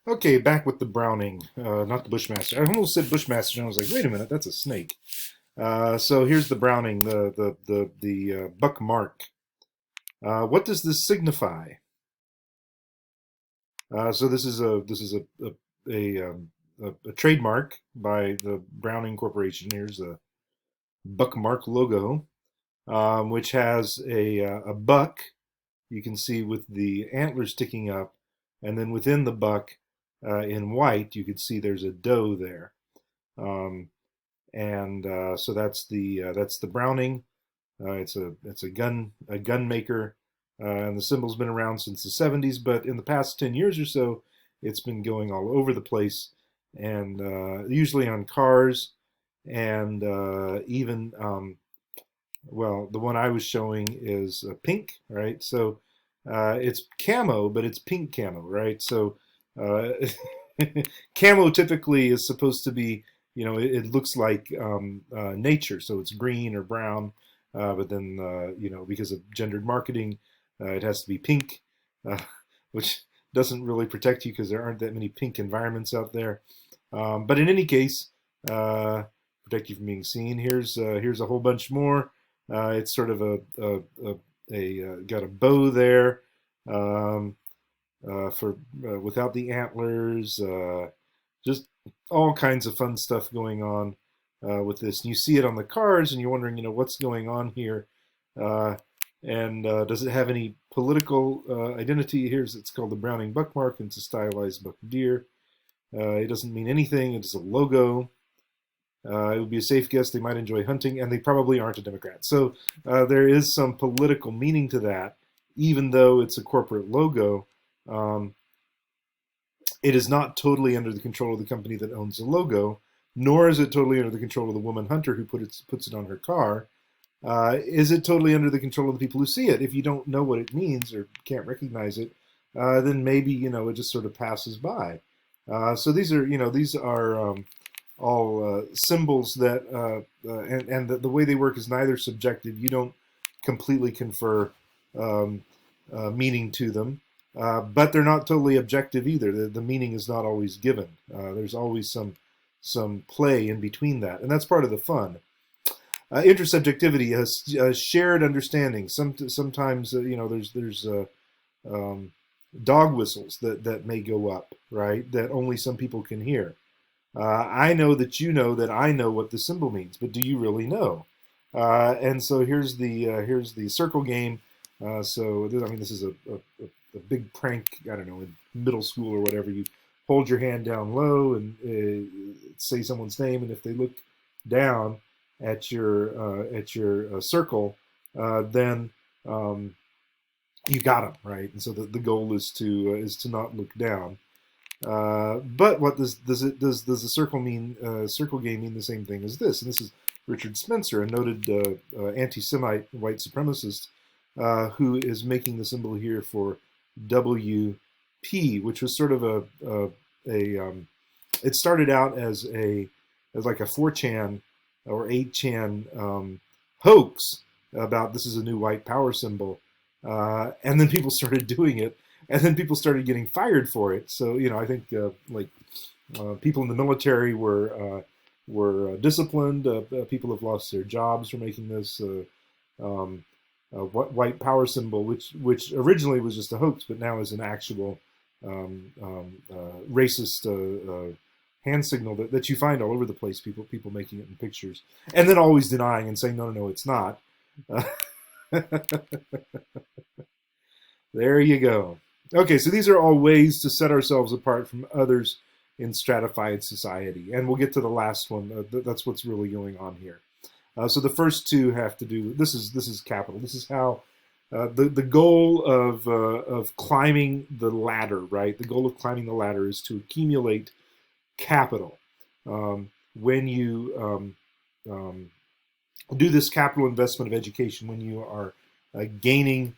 Okay, back with the Browning, not the Bushmaster. I almost said Bushmaster, and I was like, wait a minute, that's a snake. So here's the Browning, the buck mark. What does this signify? So this is a trademark by the Browning Corporation. Here's a buck mark logo, which has a buck. You can see with the antlers sticking up, and then within the buck, in white, you can see there's a doe there. Um, and so that's the Browning. It's a gun maker, and the symbol's been around since the 70s. But in the past 10 years or so, it's been going all over the place, and usually on cars, and even well, the one I was showing is pink, right? So it's camo, but it's pink camo, right? So uh, camo typically is supposed to be, it looks like nature, so it's green or brown, but then, because of gendered marketing, it has to be pink, uh, which doesn't really protect you because there aren't that many pink environments out there. But in any case, uh, protect you from being seen. Here's a whole bunch more. It's sort of a got a bow there, um, for without the antlers. Just all kinds of fun stuff going on with this. And you see it on the cards, and you're wondering, what's going on here, uh, and does it have any political identity? It's called the Browning Buckmark, and it's a stylized buck deer. It doesn't mean anything. It is a logo. It would be a safe guess they might enjoy hunting, and they probably aren't a Democrat. So there is some political meaning to that, even though it's a corporate logo. Um, it is not totally under the control of the company that owns the logo, nor is it totally under the control of the woman hunter who puts it on her car. Is it totally under the control of the people who see it? If you don't know what it means or can't recognize it, then maybe it just sort of passes by. So these are all symbols that and the way they work is neither subjective. You don't completely confer um, meaning to them, but they're not totally objective either. The meaning is not always given. There's always some play in between that, and that's part of the fun. Intersubjectivity has shared understanding. Sometimes there's um, dog whistles that may go up, right, that only some people can hear. I know that you know that I know what the symbol means, but do you really know? And so here's the circle game. This is a big prank. I don't know, in middle school or whatever. You hold your hand down low and say someone's name, and if they look down at your circle, then you got them, right. And so the goal is to not look down. But what does the circle game mean the same thing as this? And this is Richard Spencer, a noted anti-Semite white supremacist, who is making the symbol here for WP, which was sort of it started out as like a 4chan or 8chan hoax about this is a new white power symbol, and then people started doing it, and then people started getting fired for it. So I think people in the military were disciplined. People have lost their jobs for making this white power symbol, which originally was just a hoax, but now is an actual racist hand signal that you find all over the place. People making it in pictures, and then always denying and saying no, it's not. There you go. Okay, so these are all ways to set ourselves apart from others in stratified society, and we'll get to the last one. That's what's really going on here. So the first two have to do. This is capital. This is how the goal of climbing the ladder, right? The goal of climbing the ladder is to accumulate capital. When you do this capital investment of education, when you are gaining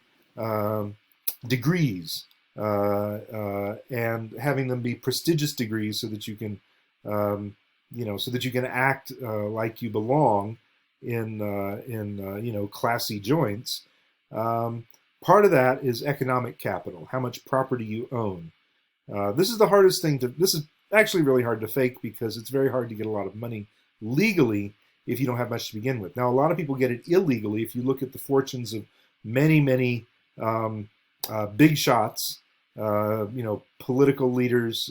degrees, and having them be prestigious degrees, so that you can, so that you can act like you belong in classy joints. Part of that is economic capital, how much property you own. This is the hardest thing to. This is actually really hard to fake because it's very hard to get a lot of money legally if you don't have much to begin with. Now, a lot of people get it illegally. If you look at the fortunes of many um, big shots, political leaders,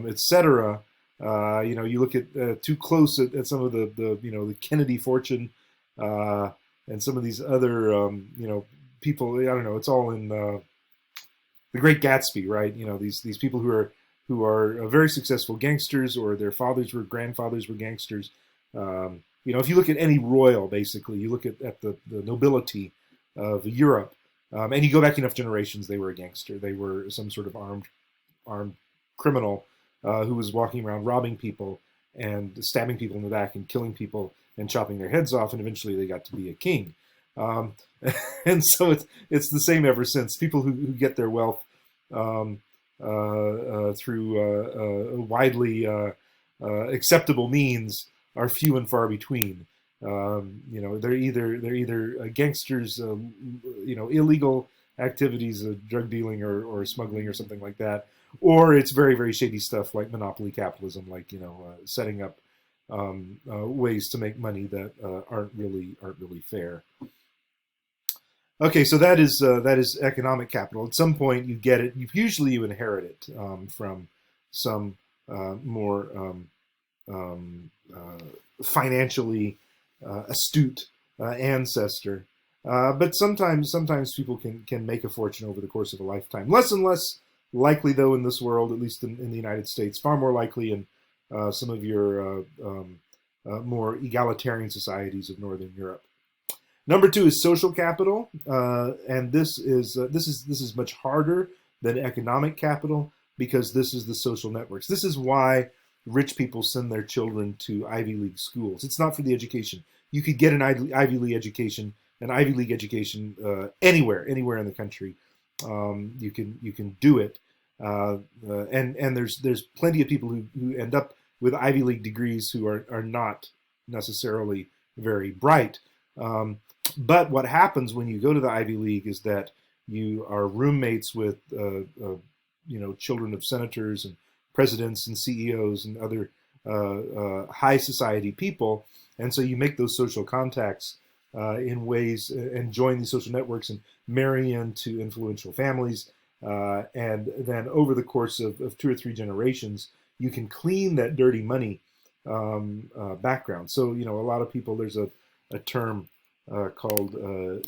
etc. You look at too close at some of the Kennedy fortune and some of these other people. I don't know. It's all in The Great Gatsby, right? These people who are very successful gangsters, or their fathers were grandfathers were gangsters. If you look at any royal, basically, you look at the nobility of Europe, and you go back enough generations, they were a gangster. They were some sort of armed criminal who was walking around robbing people and stabbing people in the back and killing people and chopping their heads off, and eventually they got to be a king. Um, and so it's the same ever since. People who get their wealth um, through widely acceptable means are few and far between. They're either gangsters, illegal activities, drug dealing or smuggling or something like that, or it's very very shady stuff like monopoly capitalism, like setting up ways to make money that aren't really fair. Okay, so that is economic capital. At some point, you get it. Usually, you inherit it from some more financially astute ancestor. But sometimes people can make a fortune over the course of a lifetime. Less and less likely, though, in this world, at least in the United States. Far more likely in some of your more egalitarian societies of Northern Europe. Number two is social capital, and this is much harder than economic capital because this is the social networks. This is why rich people send their children to Ivy League schools. It's not for the education. You could get an Ivy League education, anywhere in the country. You can do it, and there's plenty of people who end up with Ivy League degrees who are not necessarily very bright. But what happens when you go to the Ivy League is that you are roommates with, children of senators and presidents and CEOs and other high society people, and so you make those social contacts in ways and join these social networks and marry into influential families, and then over the course of 2 or 3 generations, you can clean that dirty money background. So a lot of people, there's a term called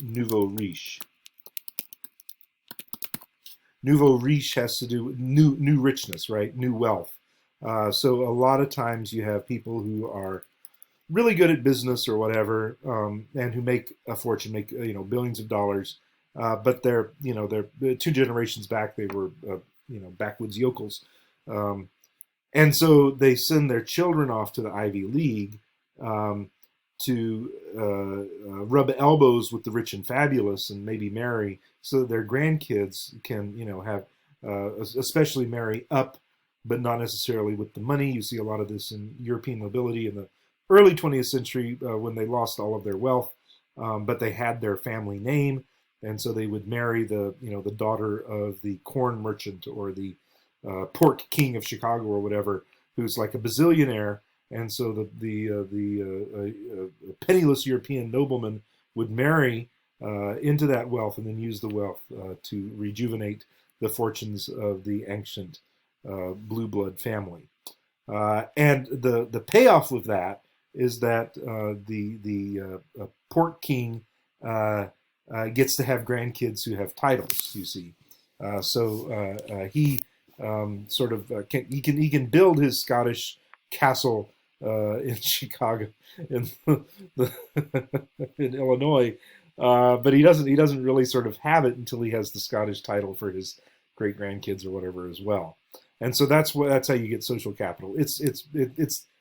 nouveau riche. Nouveau riche has to do with new richness, right? New wealth. So a lot of times you have people who are really good at business or whatever, and who make a fortune, make billions of dollars, but they're 2 generations back they were backwoods yokels, and so they send their children off to the Ivy League. To rub elbows with the rich and fabulous and maybe marry, so that their grandkids can, have, especially marry up, but not necessarily with the money. You see a lot of this in European nobility in the early 20th century when they lost all of their wealth, but they had their family name, and so they would marry the daughter of the corn merchant or the pork king of Chicago or whatever, who's like a bazillionaire. And so the penniless European nobleman would marry into that wealth and then use the wealth to rejuvenate the fortunes of the ancient blue blood family. And the payoff of that is that the pork king gets to have grandkids who have titles. You see, so he he can build his Scottish castle in Chicago, in in Illinois, but he doesn't really sort of have it until he has the Scottish title for his great grandkids or whatever as well. And so that's how you get social capital. It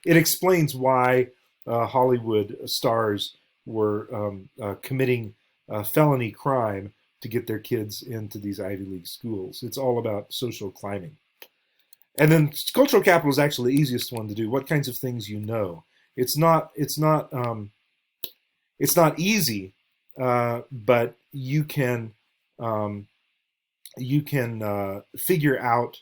explains why Hollywood stars were committing felony crime to get their kids into these Ivy League schools. It's all about social climbing. And then cultural capital is actually the easiest one to do. What kinds of things you know? It's not easy, but you can you can figure out,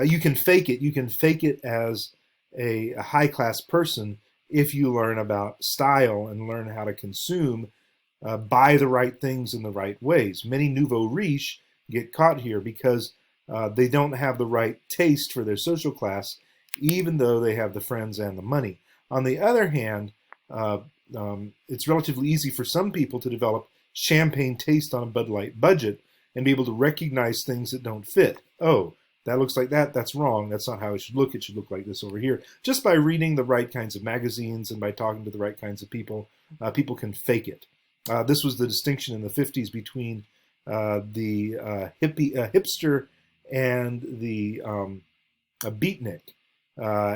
you can fake it. You can fake it as a high class person if you learn about style and learn how to consume, buy the right things in the right ways. Many nouveau riches get caught here because they don't have the right taste for their social class, even though they have the friends and the money. On the other hand, uh, it's relatively easy for some people to develop champagne taste on a Bud Light budget and be able to recognize things that don't fit. Oh, that looks like that. That's wrong. That's not how it should look. It should look like this over here. Just by reading the right kinds of magazines and by talking to the right kinds of people, people can fake it. This was the distinction in the 50s between the hipster and the a beatnik,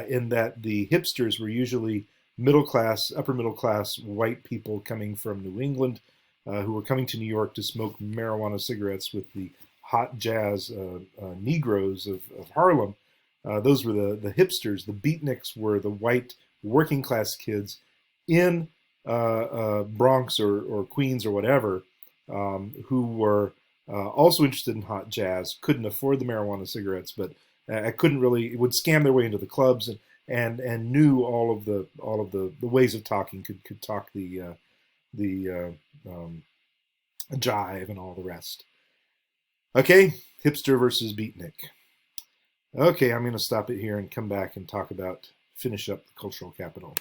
in that the hipsters were usually middle class, upper middle class white people coming from New England, who were coming to New York to smoke marijuana cigarettes with the hot jazz Negroes of Harlem. Those were the hipsters. The beatniks were the white working class kids in Bronx or Queens or whatever, who were also interested in hot jazz, couldn't afford the marijuana cigarettes, but couldn't really, would scam their way into the clubs and knew all of the ways of talking, could talk the jive and all the rest. Okay, hipster versus beatnik. Okay, I'm going to stop it here and come back and talk about finish up the cultural capital.